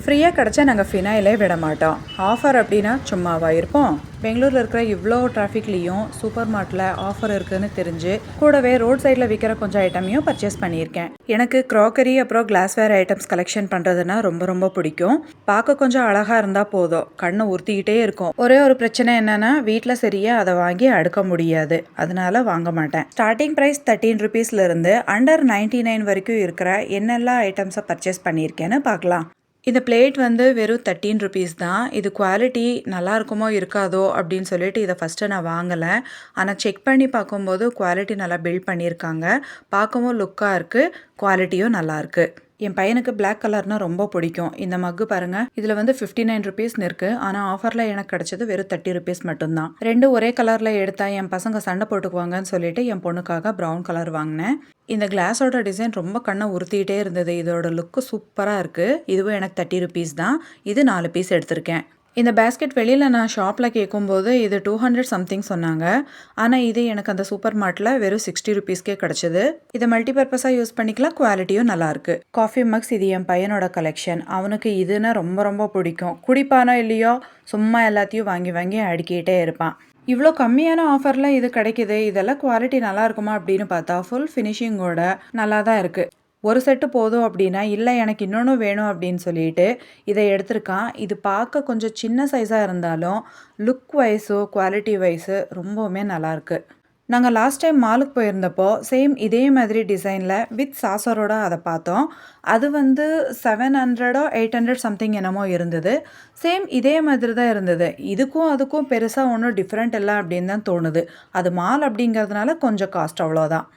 ஃப்ரீயாக கிடச்சா நாங்கள் ஃபினாயிலே விட மாட்டோம். ஆஃபர் அப்படின்னா சும்மாவா இருப்போம்? பெங்களூரில் இருக்கிற இவ்வளோ டிராஃபிக்லேயும் சூப்பர் மார்ட்டில் ஆஃபர் இருக்குதுன்னு தெரிஞ்சு கூடவே ரோட் சைடில் விற்கிற கொஞ்சம் ஐட்டமையும் பர்ச்சேஸ் பண்ணியிருக்கேன். எனக்கு க்ராக்கரி அப்புறம் கிளாஸ்வேர் ஐட்டம்ஸ் கலெக்ஷன் பண்ணுறதுனா ரொம்ப ரொம்ப பிடிக்கும். பார்க்க கொஞ்சம் அழகாக இருந்தால் போதும், கண்ணை உறுத்திக்கிட்டே இருக்கும். ஒரே ஒரு பிரச்சனை என்னென்னா வீட்டில் சரியாக அதை வாங்கி அடுக்க முடியாது, அதனால வாங்க மாட்டேன். ஸ்டார்டிங் ப்ரைஸ் 13 ருபீஸ்லேருந்து அண்டர் 99 வரைக்கும் இருக்கிற என்னெல்லாம் ஐட்டம்ஸை பர்ச்சேஸ் பண்ணியிருக்கேன்னு பார்க்கலாம். இந்த பிளேட் வந்து வெறும் 13 ருபீஸ் தான். இது குவாலிட்டி நல்லா இருக்குமோ இருக்காதோ அப்படின்னு சொல்லிட்டு இதை ஃபஸ்ட்டு நான் வாங்கலை. ஆனால் செக் பண்ணி பார்க்கும்போது குவாலிட்டி நல்லா பில்ட் பண்ணியிருக்காங்க. பார்க்கவும் லுக்காக இருக்குது, குவாலிட்டியும் நல்லாயிருக்கு. என் பையனுக்கு பிளாக் கலர்னால் ரொம்ப பிடிக்கும். இந்த மக்கு பாருங்கள், இதில் வந்து 59 ருபீஸ்னு இருக்குது. ஆனால் ஆஃபரில் எனக்கு கிடச்சது வெறும் 30 ருபீஸ் மட்டும்தான். ரெண்டும் ஒரே கலரில் எடுத்தா என் பசங்க சண்டை போட்டுக்குவாங்கன்னு சொல்லிட்டு என் பொண்ணுக்காக ப்ரௌன் கலர் வாங்கினேன். இந்த கிளாஸோட டிசைன் ரொம்ப கண்ணை உறுத்திக்கிட்டே இருந்தது. இதோட லுக்கு சூப்பராக இருக்குது. இதுவும் எனக்கு 30 ருபீஸ் தான். இது 4 பீஸ் எடுத்திருக்கேன். இந்த பேஸ்கெட் வெளியில் நான் ஷாப்பில் கேட்கும்போது இது 200 சம்திங் சொன்னாங்க. ஆனால் இது எனக்கு அந்த சூப்பர் மார்ட்டில் வெறும் 60 ருபீஸ்க்கே கிடச்சிது. இதை மல்டிபர்பஸாக யூஸ் பண்ணிக்கலாம், குவாலிட்டியும் நல்லாயிருக்கு. காஃபி மக்ஸ், இது என் பையனோட கலெக்ஷன். அவனுக்கு இதுன்னா ரொம்ப ரொம்ப பிடிக்கும். குடிப்பானோ இல்லையோ சும்மா எல்லாத்தையும் வாங்கி வாங்கி அடுக்கிட்டே இருப்பான். இவ்வளோ கம்மியான ஆஃபரில் இது கிடைக்கிது, இதெல்லாம் குவாலிட்டி நல்லா இருக்குமா அப்படின்னு பார்த்தா ஃபுல் ஃபினிஷிங்கோட நல்லா தான் இருக்குது. ஒரு செட்டு போதும் அப்படின்னா இல்லை எனக்கு இன்னொன்று வேணும் அப்படின்னு சொல்லிட்டு இதை எடுத்திருக்கான். இது பார்க்க கொஞ்சம் சின்ன சைஸாக இருந்தாலும் லுக் வைஸோ குவாலிட்டி வைஸு ரொம்பவுமே நல்லாயிருக்கு. நாங்கள் லாஸ்ட் டைம் மாலுக்கு போயிருந்தப்போ சேம் இதே மாதிரி டிசைனில் வித் சாசரோட அதை பார்த்தோம். அது வந்து 700 800 சம்திங் என்னமோ இருந்தது. சேம் இதே மாதிரி தான் இருந்தது. இதுக்கும் அதுக்கும் பெருசாக ஒன்றும் டிஃப்ரெண்ட் இல்லை அப்படின்னு தான் தோணுது. அது மால் அப்படிங்கிறதுனால கொஞ்சம் காஸ்ட் அவ்வளோதான்.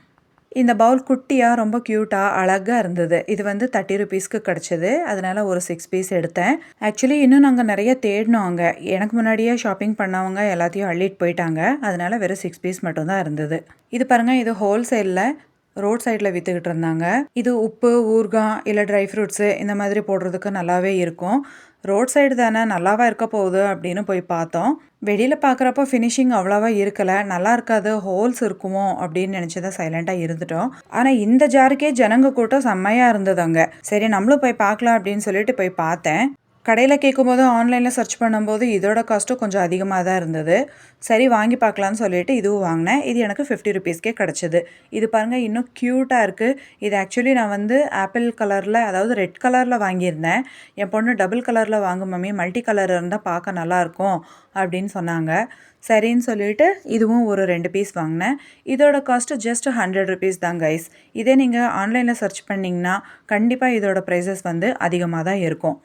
இந்த பவுல் குட்டியாக ரொம்ப க்யூட்டாக அழகாக இருந்தது. இது வந்து 30 ருபீஸ்க்கு கிடச்சிது. அதனால் ஒரு 6 பீஸ் எடுத்தேன். ஆக்சுவலி இன்னும் நாங்கள் நிறைய தேடினோம். அங்கே எனக்கு முன்னாடியே ஷாப்பிங் பண்ணவங்க எல்லாத்தையும் அள்ளிட்டு போயிட்டாங்க. அதனால் வெறும் 6 பீஸ் மட்டும்தான் இருந்தது. இது பாருங்கள், இது ஹோல்சேலில் ரோட் சைடில் விற்றுக்கிட்டு இருந்தாங்க. இது உப்பு, ஊறுகாய் இல்லை ட்ரை ஃப்ரூட்ஸு இந்த மாதிரி போடுறதுக்கு நல்லாவே இருக்கும். ரோட் சைடு தானே, நல்லாவா இருக்க போகுது அப்படின்னு போய் பார்த்தோம். வெளியில் பார்க்குறப்போ ஃபினிஷிங் அவ்வளோவா இருக்கலை, நல்லா இருக்காது, ஹோல்ஸ் இருக்குமோ அப்படின்னு நினச்சி தான் சைலண்ட்டாக இருந்துட்டோம். ஆனால் இந்த ஜாருக்கே ஜனங்க கூட்டம் செம்மையாக இருந்தது அங்கே. சரி நம்மளும் போய் பார்க்கலாம் அப்படின்னு சொல்லிட்டு போய் பார்த்தேன். கடையில் கேட்கும்போது ஆன்லைனில் சர்ச் பண்ணும்போது இதோட காஸ்ட்டும் கொஞ்சம் அதிகமாக தான் இருந்தது. சரி வாங்கி பார்க்கலான்னு சொல்லிட்டு இதுவும் வாங்கினேன். இது எனக்கு 50 ருபீஸ்க்கே கிடச்சிது. இது பாருங்கள், இன்னும் க்யூட்டாக இருக்குது. இது ஆக்சுவலி நான் வந்து ஆப்பிள் கலரில், அதாவது ரெட் கலரில் வாங்கியிருந்தேன். என் பொண்ணு டபுள் கலரில் வாங்கும் மம்மி, மல்டி கலர் இருந்தால் பார்க்க நல்லாயிருக்கும் அப்படின்னு சொன்னாங்க. சரின்னு சொல்லிட்டு இதுவும் ஒரு 2 பீஸ் வாங்கினேன். இதோட காஸ்ட்டு ஜஸ்ட் 100 ருபீஸ் தான் கைஸ். இதே நீங்கள் ஆன்லைனில் சர்ச் பண்ணிங்கன்னா கண்டிப்பாக இதோட ப்ரைஸஸ் வந்து அதிகமாக தான் இருக்கும்.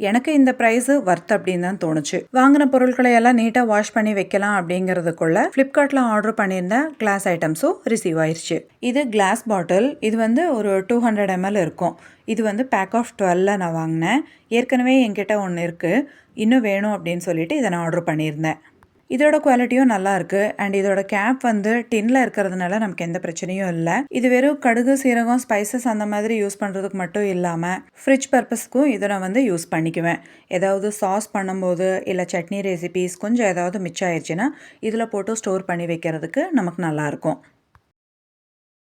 எனக்கு இந்த ப்ரைஸு வர்த் அப்படின்னு தான் தோணுச்சு. வாங்கின பொருட்களை எல்லாம் நீட்டாக வாஷ் பண்ணி வைக்கலாம் அப்படிங்கிறதுக்குள்ள ஃப்ளிப்கார்ட்டில் ஆர்டர் பண்ணியிருந்த கிளாஸ் ஐட்டம்ஸும் ரிசீவ் ஆயிடுச்சு. இது கிளாஸ் பாட்டில். இது வந்து ஒரு 200 ml இருக்கும். இது வந்து பேக் ஆஃப் 12 நான் வாங்கினேன். ஏற்கனவே என்கிட்ட ஒன்று இருக்குது, இன்னும் வேணும் அப்படின்னு சொல்லிட்டு இதை நான் ஆர்டர் பண்ணியிருந்தேன். இதோட குவாலிட்டியும் நல்லா இருக்கு. அண்ட் இதோட கேப் வந்து டின்ல இருக்கிறதுனால நமக்கு எந்த பிரச்சனையும் இல்லை. இது வெறும் கடுகு, சீரகம், ஸ்பைசஸ் அந்த மாதிரி யூஸ் பண்ணுறதுக்கு மட்டும் இல்லாமல் ஃப்ரிட்ஜ் பர்பஸ்க்கும் இதை நான் வந்து யூஸ் பண்ணிக்குவேன். ஏதாவது சாஸ் பண்ணும்போது இல்லை சட்னி ரெசிபீஸ் கொஞ்சம் ஏதாவது மிச்சம் ஆயிடுச்சுன்னா இதில் போட்டு ஸ்டோர் பண்ணி வைக்கிறதுக்கு நமக்கு நல்லாயிருக்கும்.